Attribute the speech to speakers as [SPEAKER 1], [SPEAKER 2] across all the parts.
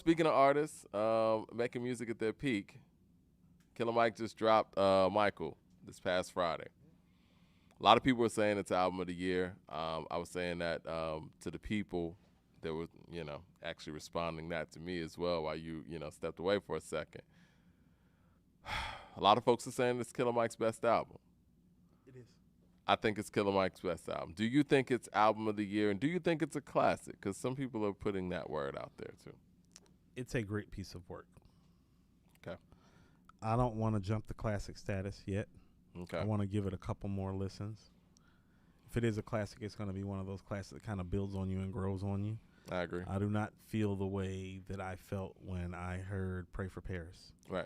[SPEAKER 1] speaking of artists making music at their peak, Killer Mike just dropped Michael this past Friday. A lot of people were saying it's album of the year. I was saying that to the people that were, actually responding that to me as well while you stepped away for a second. A lot of folks are saying it's Killer Mike's best album.
[SPEAKER 2] It is.
[SPEAKER 1] I think it's Killer Mike's best album. Do you think it's album of the year, and do you think it's a classic? Because some people are putting that word out there too.
[SPEAKER 2] It's a great piece of work.
[SPEAKER 1] Okay.
[SPEAKER 2] I don't want to jump the classic status yet.
[SPEAKER 1] Okay.
[SPEAKER 2] I want to give it a couple more listens. If it is a classic, it's going to be one of those classics that kind of builds on you and grows on you.
[SPEAKER 1] I agree.
[SPEAKER 2] I do not feel the way that I felt when I heard Pray for Paris.
[SPEAKER 1] Right.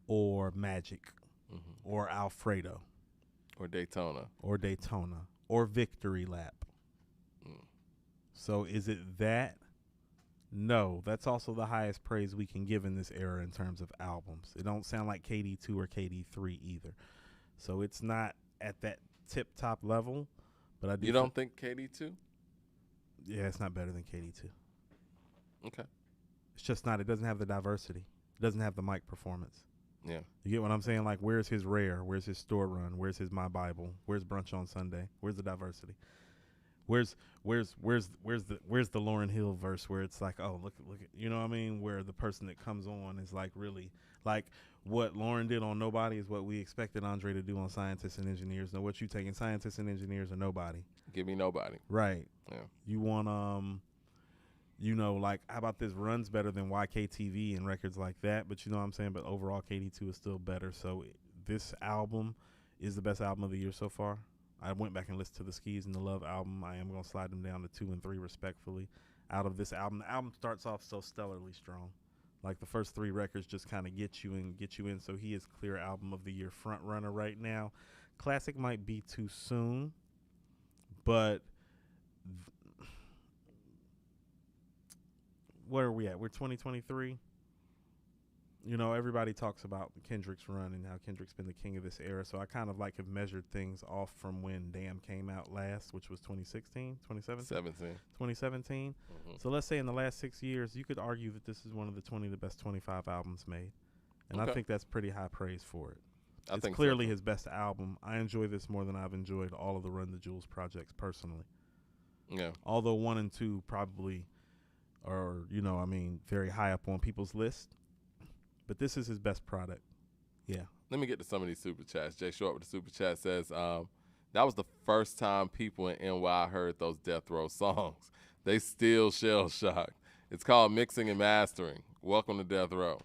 [SPEAKER 2] Or Magic. Or Alfredo.
[SPEAKER 1] Or Daytona.
[SPEAKER 2] Or Victory Lap. So is it that? No, that's also the highest praise we can give in this era in terms of albums. It don't sound like KD2 or KD3 either. So it's not at that tip-top level. But I do.
[SPEAKER 1] You don't think KD2?
[SPEAKER 2] Yeah, it's not better than KD2.
[SPEAKER 1] Okay.
[SPEAKER 2] It's just not. It doesn't have the diversity. It doesn't have the mic performance.
[SPEAKER 1] Yeah.
[SPEAKER 2] You get what I'm saying? Like, where's his Rare? Where's his Store Run? Where's his My Bible? Where's Brunch on Sunday? Where's the diversity? Where's the Lauryn Hill verse where it's like, oh, look at, you know what I mean? Where the person that comes on is like really like what Lauren did on Nobody is what we expected Andre to do on Scientists and Engineers. Now, what you taking, Scientists and Engineers or Nobody?
[SPEAKER 1] Give me Nobody.
[SPEAKER 2] Right.
[SPEAKER 1] Yeah.
[SPEAKER 2] You want like, how about this runs better than YKTV and records like that? But you know what I'm saying? But overall, KD2 is still better. So this album is the best album of the year so far. I went back and listened to the Skis and the Love album. I am going to slide them down to 2 and 3 respectfully out of this album. The album starts off so stellarly strong. Like the first 3 records just kind of get you in. So he is clear album of the year front runner right now. Classic might be too soon, but where are we at? We're 2023. You know, everybody talks about Kendrick's run and how Kendrick's been the king of this era. So I kind of like have measured things off from when Damn came out last, which was 2016, 2017. So let's say in the last 6 years, you could argue that this is one of the best 25 albums made. And I think that's pretty high praise for it. It's clearly his best album. I enjoy this more than I've enjoyed all of the Run the Jewels projects personally.
[SPEAKER 1] Yeah.
[SPEAKER 2] Although 1 and 2 probably are, very high up on people's list. But this is his best product. Yeah.
[SPEAKER 1] Let me get to some of these super chats. Jay Short with the super chat says, that was the first time people in NY heard those Death Row songs. They still shell shocked. It's called mixing and mastering. Welcome to Death Row.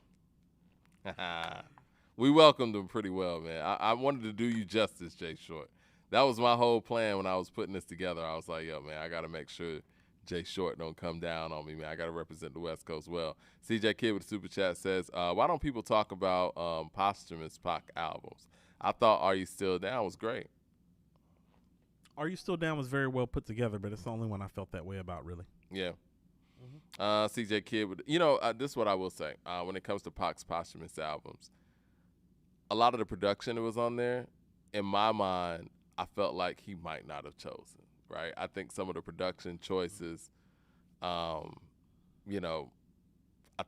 [SPEAKER 1] We welcomed them pretty well, man. I wanted to do you justice, Jay Short. That was my whole plan when I was putting this together. I was like, yo, man, I got to make sure Jay Short don't come down on me, man. I got to represent the West Coast well. CJ Kid with the super chat says, why don't people talk about posthumous Pac albums? I thought Are You Still Down was great.
[SPEAKER 2] Are You Still Down was very well put together, but it's the only one I felt that way about, really.
[SPEAKER 1] Yeah. CJ Kid with, this is what I will say. When it comes to Pac's posthumous albums, a lot of the production that was on there, in my mind, I felt like he might not have chosen. Right, I think some of the production choices, I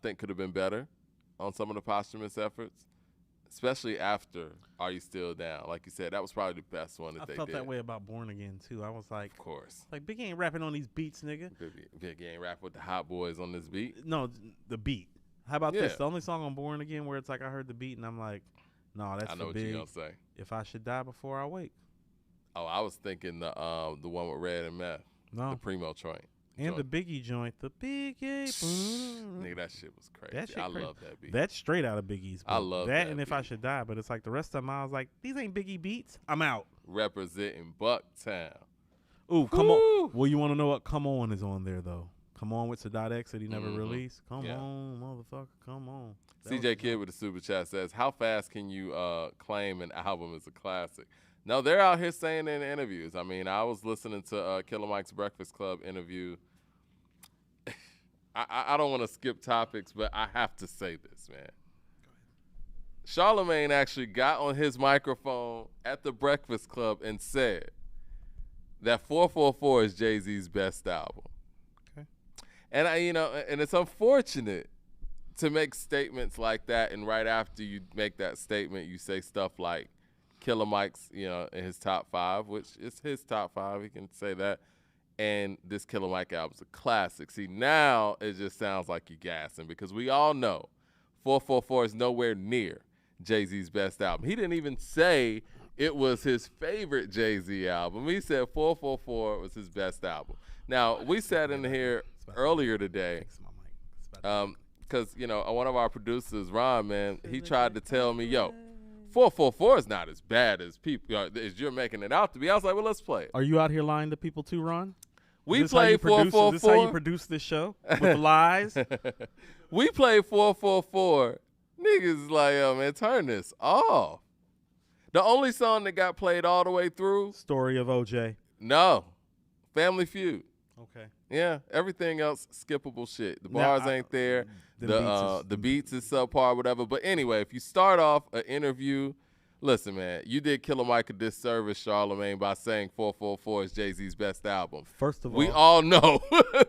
[SPEAKER 1] think could have been better on some of the posthumous efforts, especially after Are You Still Down? Like you said, that was probably the best one that they did.
[SPEAKER 2] I felt that way about Born Again, too. I was like,
[SPEAKER 1] of course.
[SPEAKER 2] Like, Biggie ain't rapping on these beats, nigga.
[SPEAKER 1] Biggie ain't rapping with the Hot Boys on this beat.
[SPEAKER 2] No, the beat. How about this? The only song on Born Again where it's like I heard the beat and I'm like, no, that's
[SPEAKER 1] I know
[SPEAKER 2] for
[SPEAKER 1] what
[SPEAKER 2] Big.
[SPEAKER 1] you're going to say.
[SPEAKER 2] If I Should Die Before I Wake.
[SPEAKER 1] Oh, I was thinking the one with Red and Meth.
[SPEAKER 2] No.
[SPEAKER 1] The Primo joint.
[SPEAKER 2] And the Biggie joint. The Biggie.
[SPEAKER 1] Nigga, that shit was crazy. I love that beat.
[SPEAKER 2] That's straight out of Biggie's.
[SPEAKER 1] I love that
[SPEAKER 2] and If I Should Die. But it's like the rest of them, I was like, these ain't Biggie beats. I'm out.
[SPEAKER 1] Representing Bucktown.
[SPEAKER 2] Ooh, Come On. Well, you want to know what Come On is on there, though? Come On with Sadat X that he never released. Come on, motherfucker. Come on.
[SPEAKER 1] CJ Kid with the super chat says, how fast can you claim an album is a classic? No, they're out here saying in interviews. I mean, I was listening to Killer Mike's Breakfast Club interview. I don't want to skip topics, but I have to say this, man. Charlamagne actually got on his microphone at the Breakfast Club and said that 444 is Jay-Z's best album.
[SPEAKER 2] Okay.
[SPEAKER 1] And and it's unfortunate to make statements like that, and right after you make that statement, you say stuff like Killer Mike's, in his top 5, which is his top 5. He can say that. And this Killer Mike album's a classic. See, now it just sounds like you're gassing because we all know 444 is nowhere near Jay-Z's best album. He didn't even say it was his favorite Jay-Z album. He said 444 was his best album. Now, we sat in here earlier today because, one of our producers, Ron, man, he tried to tell me, 444 is not as bad as as you're making it out to be. I was like, well, let's play it.
[SPEAKER 2] Are you out here lying to people too, Ron?
[SPEAKER 1] We played 444.
[SPEAKER 2] Is this how you produce this show? With lies?
[SPEAKER 1] We played 444. Niggas is like, yo, man, turn this off. The only song that got played all the way through.
[SPEAKER 2] Story of OJ.
[SPEAKER 1] No. Family Feud.
[SPEAKER 2] Okay.
[SPEAKER 1] Yeah. Everything else, skippable shit. The bars ain't there. The beats is subpar, whatever. But anyway, if you start off an interview, listen, man, you did Killer Mike a disservice, Charlamagne, by saying 444 is Jay-Z's best album.
[SPEAKER 2] First of all.
[SPEAKER 1] We all know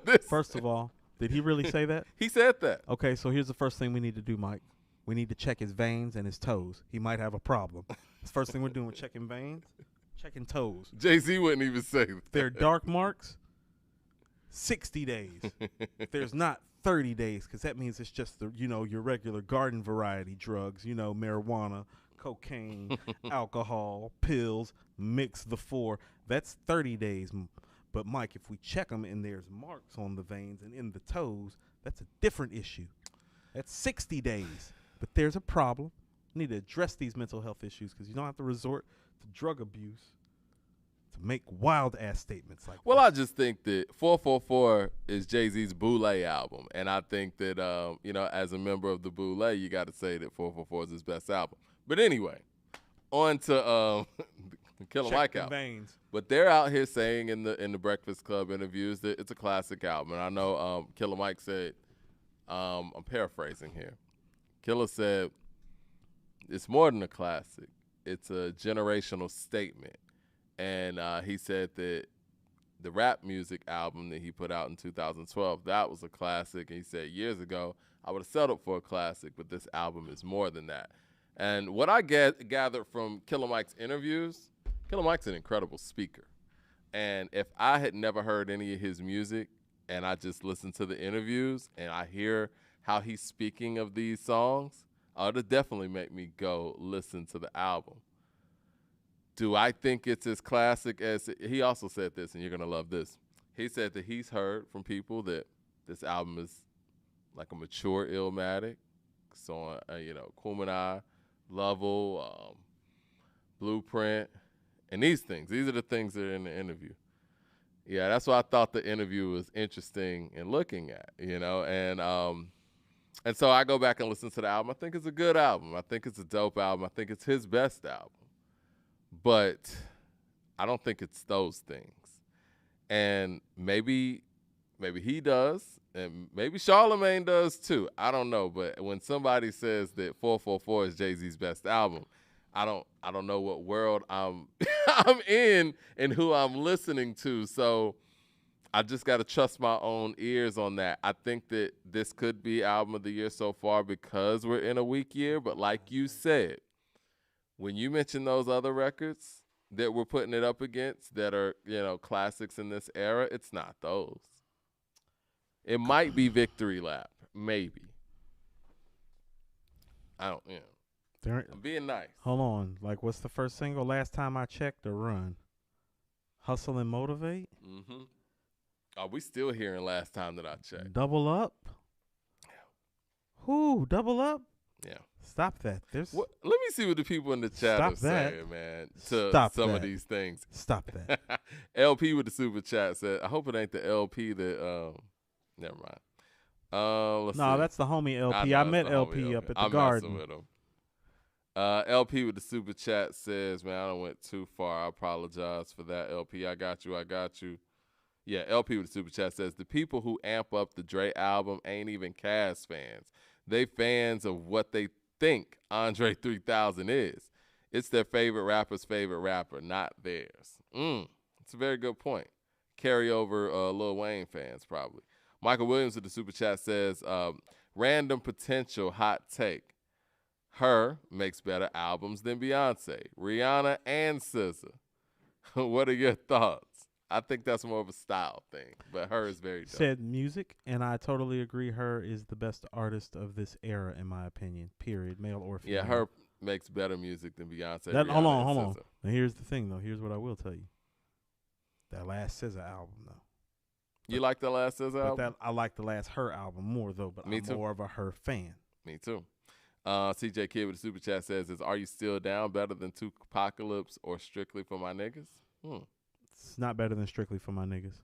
[SPEAKER 1] this.
[SPEAKER 2] First of all, did he really say that?
[SPEAKER 1] He said that.
[SPEAKER 2] Okay, so here's the first thing we need to do, Mike. We need to check his veins and his toes. He might have a problem. The first thing we're doing, checking veins, checking toes.
[SPEAKER 1] Jay-Z wouldn't even say that.
[SPEAKER 2] If they're dark marks, 60 days. If there's not, 30 days, because that means it's just your regular garden variety drugs, marijuana, cocaine, alcohol, pills, mix the 4. That's 30 days. But Mike, if we check them and there's marks on the veins and in the toes, that's a different issue. That's 60 days. But there's a problem. We need to address these mental health issues because you don't have to resort to drug abuse to make wild-ass statements like that.
[SPEAKER 1] Well, I just think that 444 is Jay-Z's Boule album. And I think that, as a member of the Boule, you got to say that 444 is his best album. But anyway, on to the Killer Mike album.
[SPEAKER 2] Veins.
[SPEAKER 1] But they're out here saying in the Breakfast Club interviews that it's a classic album. And I know Killer Mike said, I'm paraphrasing here. Killer said, it's more than a classic. It's a generational statement. And he said that the rap music album that he put out in 2012, that was a classic. And he said years ago, I would have settled for a classic, but this album is more than that. And what I gathered from Killer Mike's interviews, Killer Mike's an incredible speaker. And if I had never heard any of his music and I just listened to the interviews and I hear how he's speaking of these songs, it'll definitely make me go listen to the album. Do I think it's as classic as he also said this, and you're going to love this. He said that he's heard from people that this album is like a mature Illmatic. So, Kumina, Level, Blueprint, and these things. These are the things that are in the interview. Yeah, that's why I thought the interview was interesting in looking at, and so I go back and listen to the album. I think it's a good album. I think it's a dope album. I think it's his best album. But I don't think it's those things. And maybe he does, and maybe Charlamagne does too. I don't know. But when somebody says that 444 is Jay-Z's best album, I don't know what world I'm in and who I'm listening to. So I just got to trust my own ears on that. I think that this could be album of the year so far because we're in a weak year. But like you said, when you mention those other records that we're putting it up against that are, classics in this era, it's not those. It might be Victory Lap, maybe. I don't, I'm being nice.
[SPEAKER 2] Hold on. Like, what's the first single? Last time I checked, or Run? Hustle and Motivate?
[SPEAKER 1] Mm-hmm. Are we still hearing last time that I checked?
[SPEAKER 2] Double Up? Who? Double Up?
[SPEAKER 1] Yeah.
[SPEAKER 2] Stop that. Let
[SPEAKER 1] me see what the people in the chat are saying, man, to some of these things.
[SPEAKER 2] Stop that.
[SPEAKER 1] LP with the super chat said, I hope it ain't the LP that, never mind. Let's see.
[SPEAKER 2] That's the homie LP. I met LP up at the Garden.
[SPEAKER 1] I'm messing with him. LP with the super chat says, man, I done went too far. I apologize for that, LP. I got you. Yeah, LP with the super chat says, the people who amp up the Dre album ain't even Cass fans. They fans of what they think Andre 3000 is. It's their favorite rapper's favorite rapper, not theirs. It's a very good point. Carry over Lil Wayne fans, probably. Michael Williams with the super chat says, Random potential hot take. Her makes better albums than Beyonce, Rihanna, and SZA. What are your thoughts? I think that's more of a style thing, but her is very dope.
[SPEAKER 2] Said music, and I totally agree. Her is the best artist of this era, in my opinion. Period, male or female.
[SPEAKER 1] Yeah, her makes better music than Beyonce.
[SPEAKER 2] Hold
[SPEAKER 1] Rihanna,
[SPEAKER 2] on,
[SPEAKER 1] and
[SPEAKER 2] hold
[SPEAKER 1] SZA.
[SPEAKER 2] on. Now here's the thing, though. Here's what I will tell you. That last SZA album, though.
[SPEAKER 1] You like the last SZA
[SPEAKER 2] But
[SPEAKER 1] album?
[SPEAKER 2] I like the last her album more, though. But
[SPEAKER 1] Me
[SPEAKER 2] I'm
[SPEAKER 1] too.
[SPEAKER 2] more of a her fan.
[SPEAKER 1] Me too. CJ Kid with the super chat says, "Is Are You Still Down better than Tupacalypse or Strictly for My Niggas?"
[SPEAKER 2] It's not better than Strictly for My Niggas.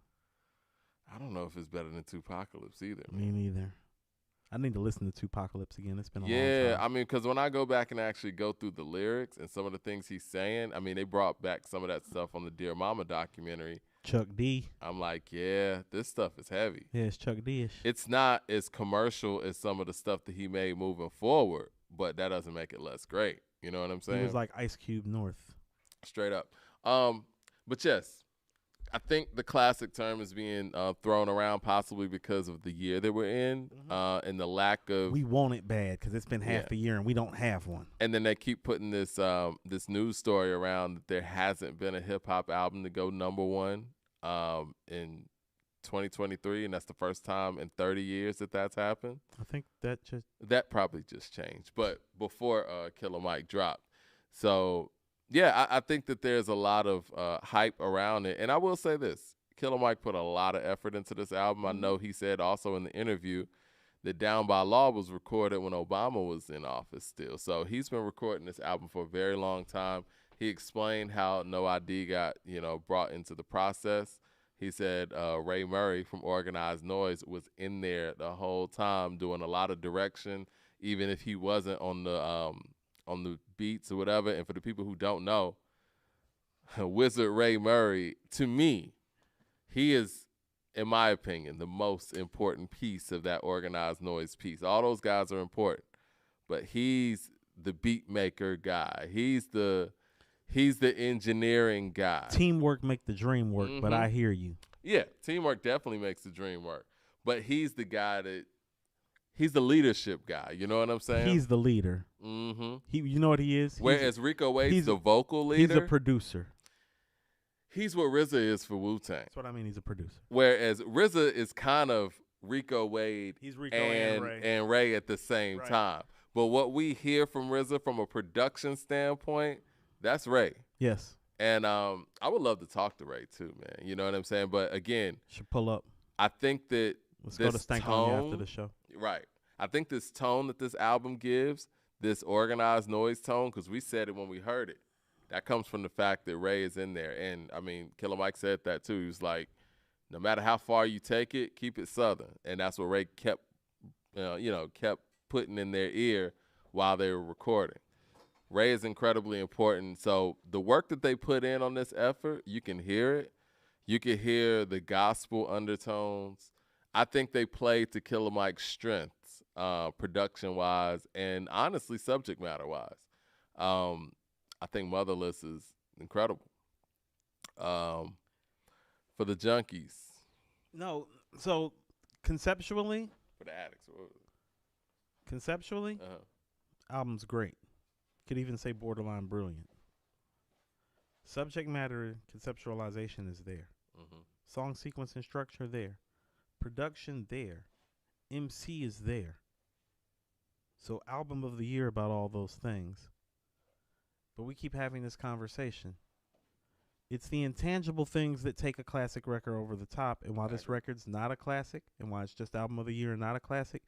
[SPEAKER 1] I don't know if it's better than Tupacalypse either.
[SPEAKER 2] Me neither. I need to listen to Tupacalypse again. It's been a long
[SPEAKER 1] Yeah,
[SPEAKER 2] time.
[SPEAKER 1] I mean, because when I go back and actually go through the lyrics and some of the things he's saying, I mean, they brought back some of that stuff on the Dear Mama documentary.
[SPEAKER 2] Chuck D.
[SPEAKER 1] I'm like, yeah, this stuff is heavy.
[SPEAKER 2] Yeah, it's Chuck D-ish.
[SPEAKER 1] It's not as commercial as some of the stuff that he made moving forward, but that doesn't make it less great. You know what I'm saying?
[SPEAKER 2] He was like Ice Cube North.
[SPEAKER 1] Straight up. But yes, I think the classic term is being thrown around possibly because of the year that we're in and the lack of.
[SPEAKER 2] We want it bad because it's been half
[SPEAKER 1] Yeah.
[SPEAKER 2] the year and we don't have one.
[SPEAKER 1] And then they keep putting this this news story around that there hasn't been a hip hop album to go #1 in 2023, and that's the first time in 30 years that that's happened.
[SPEAKER 2] I think
[SPEAKER 1] That probably just changed, but before Killer Mike dropped. So yeah, I think that there's a lot of hype around it, and I will say this: Killer Mike put a lot of effort into this album. I know he said also in the interview that Down by Law was recorded when Obama was in office still. So he's been recording this album for a very long time. He explained how No ID got, brought into the process. He said Ray Murray from Organized Noise was in there the whole time doing a lot of direction, even if he wasn't on the beats or whatever. And for the people who don't know, Wizard Ray Murray, to me, he is, in my opinion, the most important piece of that Organized Noise piece. All those guys are important, but he's the beat maker guy. He's the engineering guy.
[SPEAKER 2] teamwork make the dream work, but I hear you.
[SPEAKER 1] Yeah, teamwork definitely makes the dream work. But he's the guy he's the leadership guy. You know what I'm saying?
[SPEAKER 2] He's the leader.
[SPEAKER 1] Mm-hmm.
[SPEAKER 2] You know what he is?
[SPEAKER 1] Whereas Rico Wade's
[SPEAKER 2] he's
[SPEAKER 1] the vocal leader.
[SPEAKER 2] He's a producer.
[SPEAKER 1] He's what RZA is for Wu-Tang.
[SPEAKER 2] That's what I mean. He's a producer.
[SPEAKER 1] Whereas RZA is kind of Rico Wade
[SPEAKER 2] He's Rico and
[SPEAKER 1] Ray at the same
[SPEAKER 2] Right.
[SPEAKER 1] time. But what we hear from RZA from a production standpoint, that's Ray.
[SPEAKER 2] Yes.
[SPEAKER 1] And I would love to talk to Ray too, man. You know what I'm saying? But again,
[SPEAKER 2] Should pull up.
[SPEAKER 1] I think that
[SPEAKER 2] Let's go to
[SPEAKER 1] this
[SPEAKER 2] Stank on you after
[SPEAKER 1] tone-
[SPEAKER 2] the show.
[SPEAKER 1] right. I think this tone that this album gives, this Organized Noise tone, because we said it when we heard it, that comes from the fact that Ray is in there. And, I mean, Killer Mike said that too. He was like, no matter how far you take it, keep it Southern. And that's what Ray kept putting in their ear while they were recording. Ray is incredibly important. So the work that they put in on this effort, you can hear it. You can hear the gospel undertones. I think they played to Killer Mike's strengths, production-wise and honestly subject matter-wise. I think Motherless is incredible. For the junkies.
[SPEAKER 2] No. So conceptually,
[SPEAKER 1] For the addicts.
[SPEAKER 2] album's great. Could even say borderline brilliant. Subject matter conceptualization is there.
[SPEAKER 1] Mm-hmm.
[SPEAKER 2] Song sequence and structure there. Production there. MC is there. So album of the year about all those things. But we keep having this conversation. It's the intangible things that take a classic record over the top. And while this record's not a classic, and why it's just album of the year and not a classic,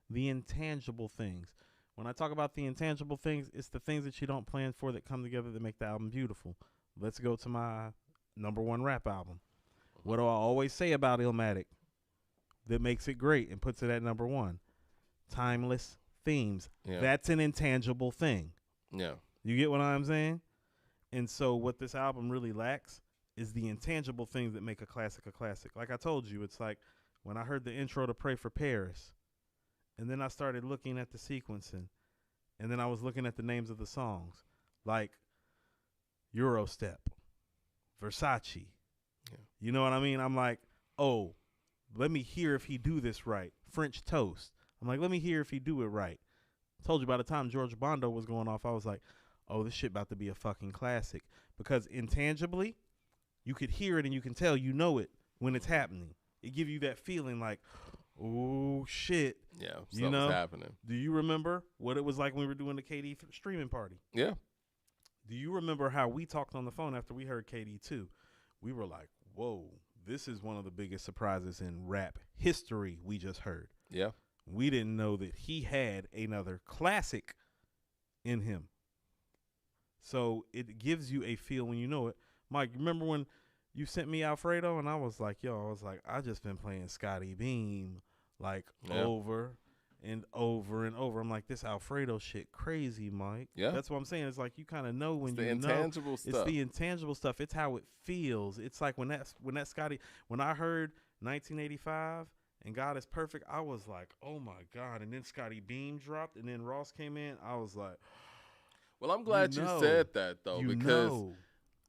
[SPEAKER 2] the intangible things. When I talk about the intangible things, it's the things that you don't plan for that come together that make the album beautiful. Let's go to my #1 rap album. What do I always say about Illmatic that makes it great and puts it at #1? Timeless themes.
[SPEAKER 1] Yeah.
[SPEAKER 2] That's an intangible thing.
[SPEAKER 1] Yeah.
[SPEAKER 2] You get what I'm saying? And so what this album really lacks is the intangible things that make a classic a classic. Like I told you, it's like when I heard the intro to Pray for Paris, and then I started looking at the sequencing, and then I was looking at the names of the songs, like Eurostep, Versace.
[SPEAKER 1] Yeah.
[SPEAKER 2] You know what I mean? I'm like, oh, let me hear if he do this right. French Toast. I'm like, let me hear if he do it right. Told you by the time George Bondo was going off, I was like, oh, this shit about to be a fucking classic. Because intangibly, you could hear it and you can tell you know it when it's happening. It give you that feeling like, oh shit.
[SPEAKER 1] Yeah,
[SPEAKER 2] something's
[SPEAKER 1] happening.
[SPEAKER 2] Do you remember what it was like when we were doing the KD streaming party?
[SPEAKER 1] Yeah.
[SPEAKER 2] Do you remember how we talked on the phone after we heard KD 2? We were like, whoa, this is one of the biggest surprises in rap history we just heard.
[SPEAKER 1] Yeah.
[SPEAKER 2] We didn't know that he had another classic in him. So it gives you a feel when you know it. Mike, remember when you sent me Alfredo and I was like, I just been playing Scotty Beam like over and over and over. I'm like, this Alfredo shit crazy, Mike.
[SPEAKER 1] Yeah.
[SPEAKER 2] That's what I'm saying. It's like you kind of know when
[SPEAKER 1] it's the intangible stuff.
[SPEAKER 2] It's the intangible stuff. It's how it feels. It's like when I heard 1985 and God Is Perfect, I was like, oh my God. And then Scotty Beam dropped and then Ross came in. I was like,
[SPEAKER 1] well, I'm glad you said that though, because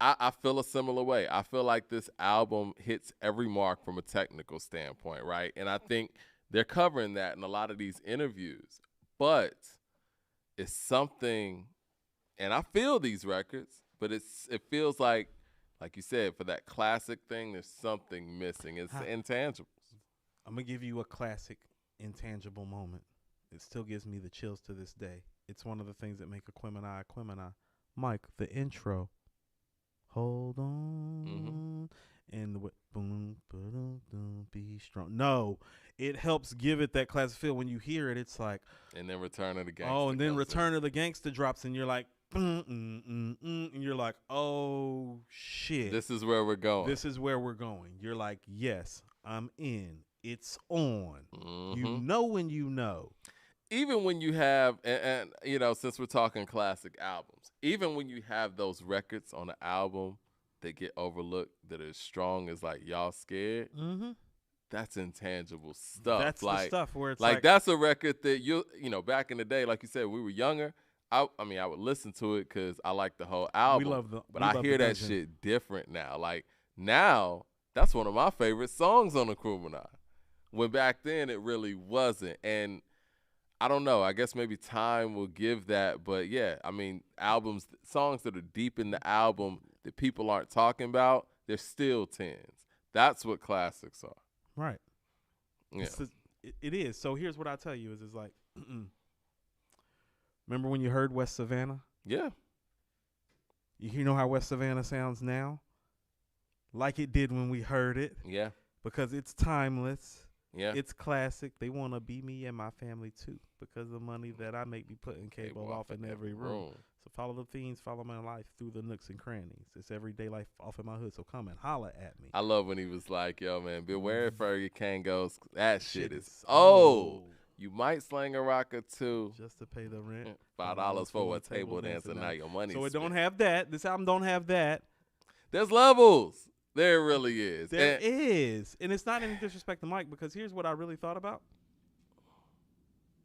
[SPEAKER 1] I feel a similar way. I feel like this album hits every mark from a technical standpoint, right? And I think they're covering that in a lot of these interviews. But it's something, and I feel these records, but it feels like you said, for that classic thing, there's something missing. It's the intangibles.
[SPEAKER 2] I'm going to give you a classic intangible moment. It still gives me the chills to this day. It's one of the things that make Aquemini Aquemini. Mike, the intro. Hold on. And the boom, boom, boom, be strong. No, it helps give it that classic feel. When you hear it, it's like.
[SPEAKER 1] And then Return of the Gangsta.
[SPEAKER 2] Oh, and then Return of the Gangsta drops, and you're like, and you're like, oh, shit.
[SPEAKER 1] This is where we're going.
[SPEAKER 2] This is where we're going. You're like, yes, I'm in. It's on. You know when you know.
[SPEAKER 1] Even when you have, and you know, since we're talking classic albums, even when you have those records on the album that get overlooked that are as strong as like Y'all Scared, that's intangible stuff.
[SPEAKER 2] That's
[SPEAKER 1] like,
[SPEAKER 2] the stuff where it's
[SPEAKER 1] like that's a record that you know, back in the day, like you said, we were younger. I would listen to it because I like the whole album. But I hear that shit different now. Like now, that's one of my favorite songs on Aquemini. When back then it really wasn't. And I don't know. I guess maybe time will give that. But yeah, I mean, songs that are deep in the album that people aren't talking about, they're still 10s. That's what classics are.
[SPEAKER 2] Right.
[SPEAKER 1] Yeah.
[SPEAKER 2] It is. So here's what I tell you is like, remember when you heard West Savannah?
[SPEAKER 1] Yeah.
[SPEAKER 2] You know how West Savannah sounds now? Like it did when we heard it.
[SPEAKER 1] Yeah.
[SPEAKER 2] Because it's timeless.
[SPEAKER 1] Yeah.
[SPEAKER 2] It's classic. They want to be me and my family too because of the money that I make me putting cable off in every room. So follow the fiends, follow my life through the nooks and crannies. It's everyday life off in my hood. So come and holla at me.
[SPEAKER 1] I love when he was like, yo, man, beware if your cane goes. That shit is old. You might slang a rock or two.
[SPEAKER 2] Just to pay the rent.
[SPEAKER 1] $5 for a table dance and now your money.
[SPEAKER 2] So it don't have that. This album don't have that.
[SPEAKER 1] There's levels. There really is.
[SPEAKER 2] There is. And it's not any disrespect to Mike because here's what I really thought about.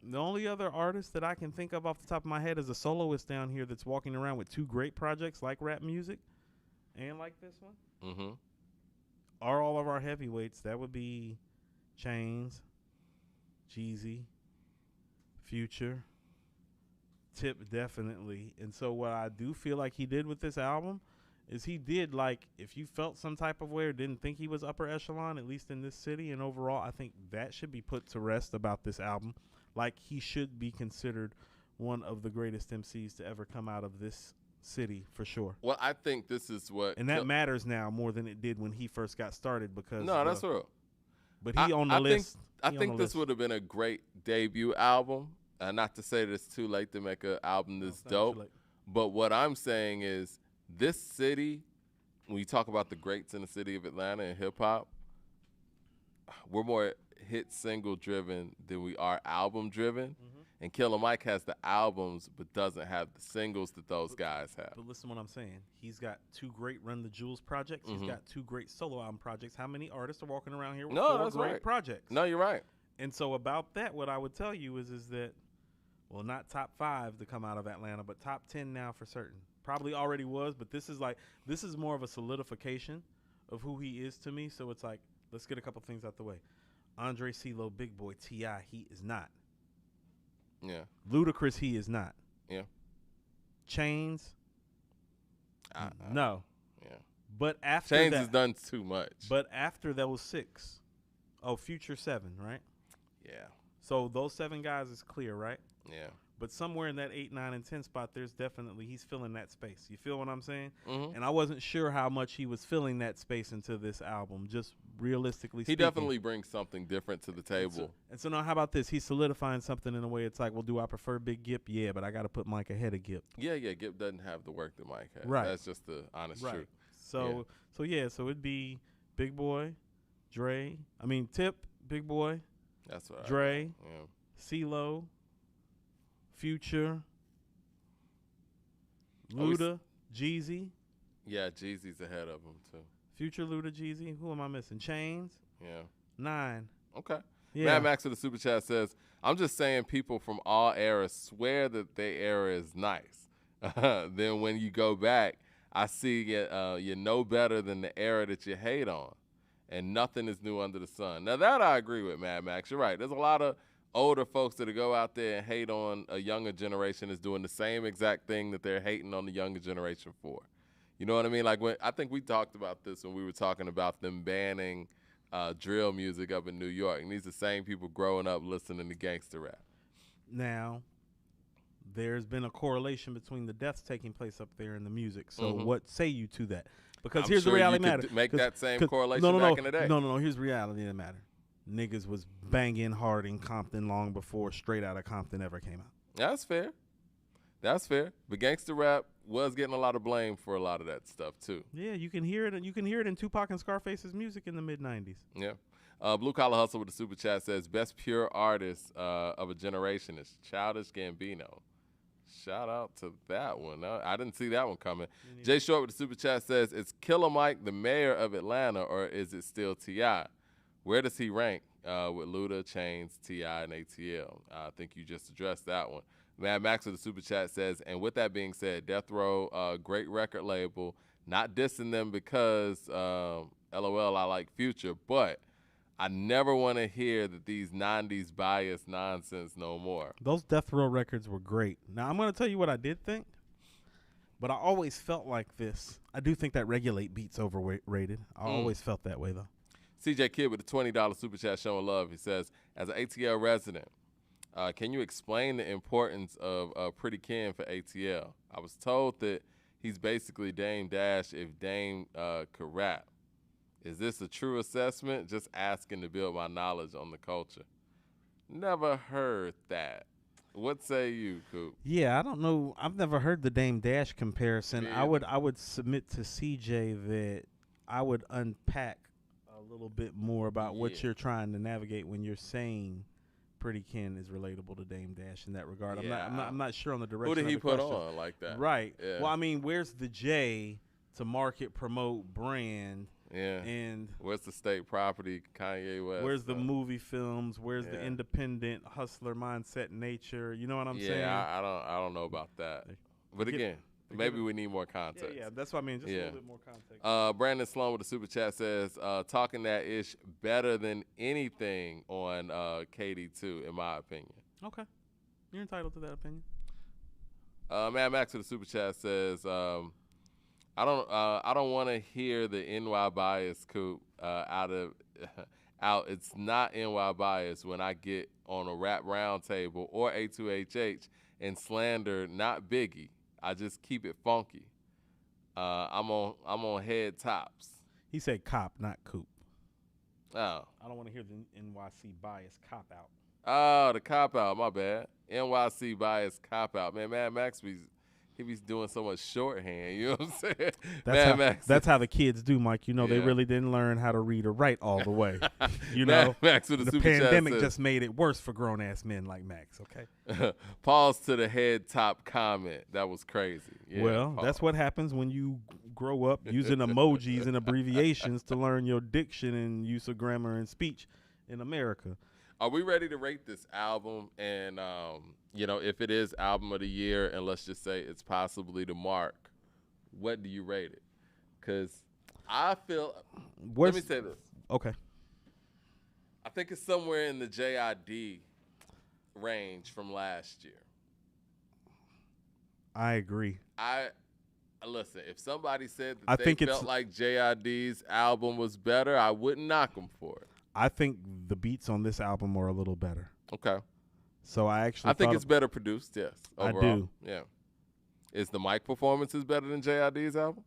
[SPEAKER 2] The only other artist that I can think of off the top of my head is a soloist down here that's walking around with two great projects like rap music and like this one. Are all of our heavyweights. That would be Chainz, Jeezy, Future, Tip definitely. And so what I do feel like he did with this album is he did, like, if you felt some type of way or didn't think he was upper echelon, at least in this city and overall, I think that should be put to rest about this album. Like, he should be considered one of the greatest MCs to ever come out of this city, for sure.
[SPEAKER 1] Well, I think this is what...
[SPEAKER 2] And that matters now more than it did when he first got started because...
[SPEAKER 1] No, that's real.
[SPEAKER 2] But he on the list.
[SPEAKER 1] I think this would have been a great debut album. Not to say that it's too late to make an album this dope. But what I'm saying is, this city, when you talk about the greats in the city of Atlanta and hip-hop, we're more hit single driven than we are album driven. And Killer Mike has the albums but doesn't have the singles that those guys have.
[SPEAKER 2] But listen to what I'm saying. He's got two great Run the Jewels projects. He's got two great solo album projects. How many artists are walking around here with four great projects?
[SPEAKER 1] No, you're right.
[SPEAKER 2] And so about that, what I would tell you is that, well, not top 5 to come out of Atlanta, but top 10 now for certain. Probably already was, but this is more of a solidification of who he is to me. So it's like, let's get a couple things out the way. Andre CeeLo, Big Boy, T.I., he is not.
[SPEAKER 1] Yeah.
[SPEAKER 2] Ludacris, he is not.
[SPEAKER 1] Yeah.
[SPEAKER 2] Chains,
[SPEAKER 1] I-
[SPEAKER 2] no.
[SPEAKER 1] Yeah.
[SPEAKER 2] But after
[SPEAKER 1] Chains
[SPEAKER 2] that,
[SPEAKER 1] has done too much.
[SPEAKER 2] but after that was 6. Oh, Future 7, right?
[SPEAKER 1] Yeah.
[SPEAKER 2] So those 7 guys is clear, right?
[SPEAKER 1] Yeah.
[SPEAKER 2] But somewhere in that 8, 9, and 10 spot, there's definitely he's filling that space. You feel what I'm saying?
[SPEAKER 1] Mm-hmm.
[SPEAKER 2] And I wasn't sure how much he was filling that space into this album. Just realistically
[SPEAKER 1] He
[SPEAKER 2] speaking.
[SPEAKER 1] definitely brings something different to the table.
[SPEAKER 2] And so now, how about this? He's solidifying something in a way. It's like, well, do I prefer Big Gip? Yeah, but I got to put Mike ahead of Gip.
[SPEAKER 1] Yeah, Gip doesn't have the work that Mike has.
[SPEAKER 2] Right.
[SPEAKER 1] That's just the honest
[SPEAKER 2] Right.
[SPEAKER 1] truth.
[SPEAKER 2] So so it'd be Big Boy, Tip, Big Boy,
[SPEAKER 1] That's what
[SPEAKER 2] Dre,
[SPEAKER 1] yeah.
[SPEAKER 2] CeeLo, Future,
[SPEAKER 1] Are we
[SPEAKER 2] Luda, Jeezy,
[SPEAKER 1] Yeah, Jeezy's ahead of him too.
[SPEAKER 2] Future, Luda, Jeezy. Who am I missing? Chains,
[SPEAKER 1] Yeah.
[SPEAKER 2] 9.
[SPEAKER 1] Okay.
[SPEAKER 2] Yeah.
[SPEAKER 1] Mad Max of the Super Chat says, I'm just saying people from all eras swear that their era is nice. Then when you go back, I see you're no better than the era that you hate on. And nothing is new under the sun. Now, that I agree with, Mad Max. You're right. There's a lot of older folks that go out there and hate on a younger generation is doing the same exact thing that they're hating on the younger generation for. You know what I mean? Like, I think we talked about this when we were talking about them banning drill music up in New York. And these are the same people growing up listening to gangster rap.
[SPEAKER 2] Now, there's been a correlation between the deaths taking place up there and the music. So what say you to that? Because
[SPEAKER 1] I'm
[SPEAKER 2] here's
[SPEAKER 1] sure
[SPEAKER 2] the reality
[SPEAKER 1] you
[SPEAKER 2] matter.
[SPEAKER 1] could make that same
[SPEAKER 2] 'cause-
[SPEAKER 1] correlation back in the day.
[SPEAKER 2] No. Here's the reality that matter. Niggas was banging hard in Compton long before Straight Outta Compton ever came out.
[SPEAKER 1] That's fair. That's fair. But gangster rap was getting a lot of blame for a lot of that stuff too.
[SPEAKER 2] Yeah, you can hear it. You can hear it in Tupac and Scarface's music in the mid '90s.
[SPEAKER 1] Yeah. Blue Collar Hustle with the super chat says best pure artist of a generation is Childish Gambino. Shout out to that one. I didn't see that one coming. Jay Short with the super chat says, is Killer Mike the mayor of Atlanta or is it still T.I.? Where does he rank with Luda, Chains, T.I., and ATL? I think you just addressed that one. Mad Max with the super chat says, and with that being said, Death Row, great record label. Not dissing them because, LOL, I like Future, but I never want to hear that these 90s bias nonsense no more.
[SPEAKER 2] Those Death Row records were great. Now, I'm going to tell you what I did think, but I always felt like this. I do think that Regulate beats overrated. I always felt that way, though.
[SPEAKER 1] CJ Kidd with a $20 super chat showing love. He says, as an ATL resident, can you explain the importance of Pretty Ken for ATL? I was told that he's basically Dame Dash if Dame could rap. Is this a true assessment? Just asking to build my knowledge on the culture. Never heard that. What say you, Coop?
[SPEAKER 2] Yeah, I don't know. I've never heard the Dame Dash comparison.
[SPEAKER 1] Yeah.
[SPEAKER 2] I would submit to CJ that I would unpack a little bit more about what you're trying to navigate when you're saying Pretty Ken is relatable to Dame Dash in that regard.
[SPEAKER 1] Yeah.
[SPEAKER 2] I'm not sure on the direction.
[SPEAKER 1] Who did he
[SPEAKER 2] of the
[SPEAKER 1] put
[SPEAKER 2] question.
[SPEAKER 1] on like that?
[SPEAKER 2] Right.
[SPEAKER 1] Yeah.
[SPEAKER 2] Well, I mean, where's the J to market, promote, brand?
[SPEAKER 1] Yeah.
[SPEAKER 2] And
[SPEAKER 1] where's the state property, Kanye West?
[SPEAKER 2] where's the movie films? Where's the
[SPEAKER 1] Yeah.
[SPEAKER 2] independent hustler mindset nature? You know what I'm saying?
[SPEAKER 1] Yeah, I don't know about that. But
[SPEAKER 2] Get-
[SPEAKER 1] again, maybe we need more context.
[SPEAKER 2] Yeah, that's what I mean. Just a
[SPEAKER 1] Yeah.
[SPEAKER 2] little bit more context.
[SPEAKER 1] Brandon Sloan with the super chat says, talking that ish better than anything on KD2, in my opinion.
[SPEAKER 2] Okay. You're entitled to that opinion.
[SPEAKER 1] Mad Max with the super chat says, I don't want to hear the NY bias, Coop, out. It's not NY bias when I get on a rap roundtable or A2HH and slander not Biggie. I just keep it funky. I'm on head tops.
[SPEAKER 2] He said cop, not coop.
[SPEAKER 1] Oh.
[SPEAKER 2] I don't want to hear the NYC bias cop out.
[SPEAKER 1] Oh, the cop out, my bad. NYC bias cop out. Man, Mad Max he be doing so much shorthand, you know what I'm saying? Mad Max.
[SPEAKER 2] That's how the kids do, Mike. You know, they
[SPEAKER 1] Yeah.
[SPEAKER 2] really didn't learn how to read or write all the way. You
[SPEAKER 1] Mad
[SPEAKER 2] know,
[SPEAKER 1] Max with the
[SPEAKER 2] the
[SPEAKER 1] super chat
[SPEAKER 2] pandemic
[SPEAKER 1] says,
[SPEAKER 2] just made it worse for grown ass men like Max. Okay.
[SPEAKER 1] pause to the head top comment. That was crazy. Yeah,
[SPEAKER 2] well,
[SPEAKER 1] pause.
[SPEAKER 2] that's what happens when you grow up using emojis and abbreviations to learn your diction and use of grammar and speech in America.
[SPEAKER 1] Are we ready to rate this album? And, if it is album of the year, and let's just say it's possibly the mark, what do you rate it? Because I feel, let me say this.
[SPEAKER 2] Okay.
[SPEAKER 1] I think it's somewhere in the JID range from last year.
[SPEAKER 2] I agree.
[SPEAKER 1] I listen. If somebody said that
[SPEAKER 2] I
[SPEAKER 1] they
[SPEAKER 2] think it's-
[SPEAKER 1] felt like JID's album was better, I wouldn't knock them for it.
[SPEAKER 2] I think the beats on this album are a little better.
[SPEAKER 1] Okay.
[SPEAKER 2] So I actually
[SPEAKER 1] I think it's better produced. Yes. Overall.
[SPEAKER 2] I do.
[SPEAKER 1] Yeah. Is the mic performances better than JID's album?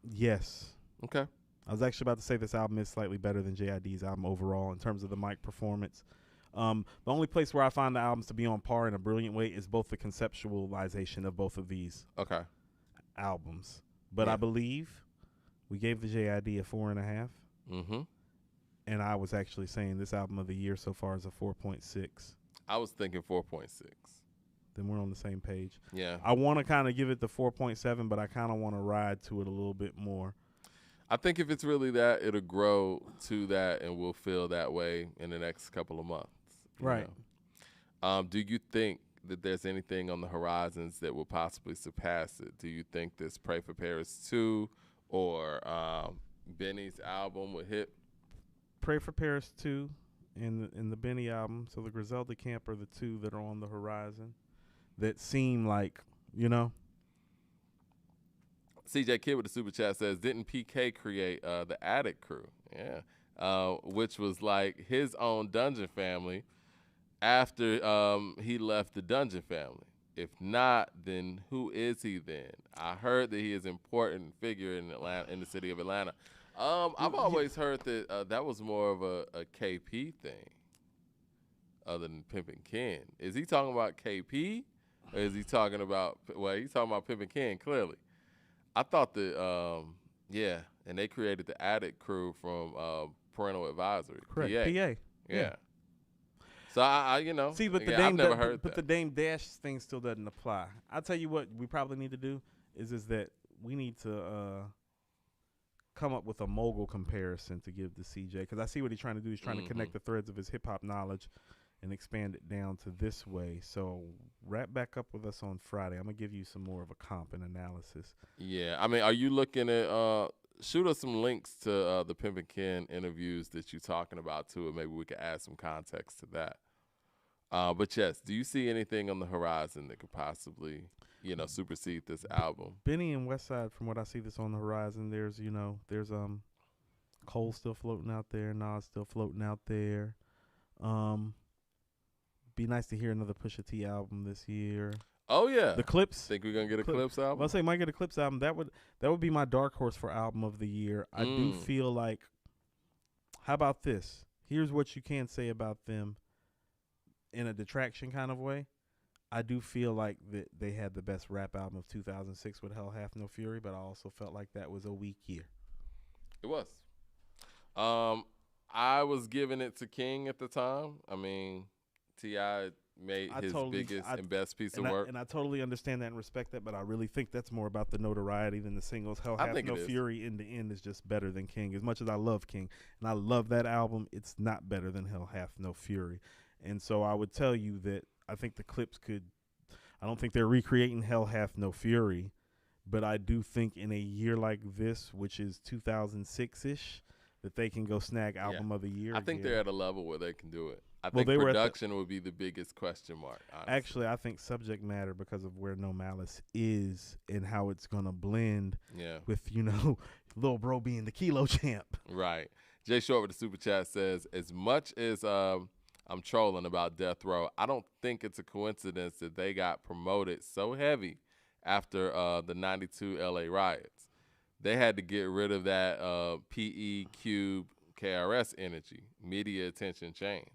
[SPEAKER 2] Yes.
[SPEAKER 1] Okay.
[SPEAKER 2] I was actually about to say this album is slightly better than JID's album overall in terms of the mic performance. The only place where I find the albums to be on par in a brilliant way is both the conceptualization of both of these
[SPEAKER 1] Okay.
[SPEAKER 2] albums. But
[SPEAKER 1] Yeah.
[SPEAKER 2] I believe we gave the JID a 4.5.
[SPEAKER 1] Mm-hmm.
[SPEAKER 2] And I was actually saying this album of the year so far is a 4.6.
[SPEAKER 1] I was thinking 4.6.
[SPEAKER 2] Then we're on the same page.
[SPEAKER 1] Yeah.
[SPEAKER 2] I want to kind of give it the 4.7, but I kind of want to ride to it a little bit more.
[SPEAKER 1] I think if it's really that, it'll grow to that, and we'll feel that way in the next couple of months. you
[SPEAKER 2] Right.
[SPEAKER 1] know. Do you think that there's anything on the horizons that will possibly surpass it? Do you think this Pray for Paris 2 or Benny's album would hit?
[SPEAKER 2] Pray for Paris 2 and the Benny album. So the Griselda Camp are the two that are on the horizon that seem like, you know.
[SPEAKER 1] CJ Kidd with the super chat says, didn't PK create the Attic Crew? Yeah. Which was like his own Dungeon Family after he left the Dungeon Family. If not, then who is he then? I heard that he is an important figure in Atlanta, in the city of Atlanta. I've always heard that that was more of a KP thing other than Pimpin' Ken. Is he talking about KP or is he talking about, well, he's talking about Pimpin' Ken clearly. I thought that, yeah, and they created the Attic Crew from Parental Advisory.
[SPEAKER 2] Correct.
[SPEAKER 1] PA. Yeah. So I you know,
[SPEAKER 2] See, but the
[SPEAKER 1] again, I've
[SPEAKER 2] Dame,
[SPEAKER 1] never heard
[SPEAKER 2] but
[SPEAKER 1] that.
[SPEAKER 2] the Dame Dash thing still doesn't apply. I'll tell you what we probably need to do is that we need to come up with a mogul comparison to give to CJ, because I see what he's trying to do. He's trying to connect the threads of his hip hop knowledge and expand it down to this way. So wrap back up with us on Friday. I'm gonna give you some more of a comp and analysis.
[SPEAKER 1] Yeah, I mean, are you looking at shoot us some links to the Pimpin' Ken interviews that you're talking about too, and maybe we could add some context to that. But yes, do you see anything on the horizon that could possibly, supersede this album?
[SPEAKER 2] Benny and Westside, from what I see, this on the horizon. There's Cole still floating out there, Nas still floating out there. Be nice to hear another Pusha T album this year.
[SPEAKER 1] Oh yeah,
[SPEAKER 2] The Clips.
[SPEAKER 1] Think we're gonna get a Clips album?
[SPEAKER 2] I'll say might get a Clips album. That would be my dark horse for album of the year. I do feel like, how about this? Here's what you can say about them in a detraction kind of way. I do feel like that they had the best rap album of 2006 with Hell Hath No Fury, but I also felt like that was a weak year.
[SPEAKER 1] It was. I was giving it to King at the time. I mean, T.I. made his biggest and best piece of work.
[SPEAKER 2] And I totally understand that and respect that, but I really think that's more about the notoriety than the singles. Hell Hath No Fury in the end is just better than King. As much as I love King and I love that album, it's not better than Hell Hath No Fury. And so I would tell you that I think the Clips I don't think they're recreating Hell Hath No Fury, but I do think in a year like this, which is 2006-ish, that they can go snag album of the year.
[SPEAKER 1] I think they're at a level where they can do it. I
[SPEAKER 2] Well,
[SPEAKER 1] think production would be the biggest question mark, honestly.
[SPEAKER 2] Actually, I think subject matter, because of where No Malice is and how it's going to blend with, Lil Bro being the Kilo champ.
[SPEAKER 1] Right. Jay Short with the super chat says, as much as I'm trolling about Death Row, I don't think it's a coincidence that they got promoted so heavy after the 92 LA riots. They had to get rid of that PE Cube KRS energy. Media attention changed.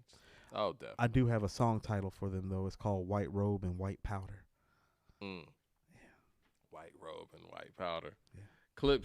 [SPEAKER 1] Oh, definitely.
[SPEAKER 2] I do have a song title for them, though. It's called White Robe and White Powder.
[SPEAKER 1] Yeah. White Robe and White Powder.
[SPEAKER 2] Yeah.
[SPEAKER 1] Clips.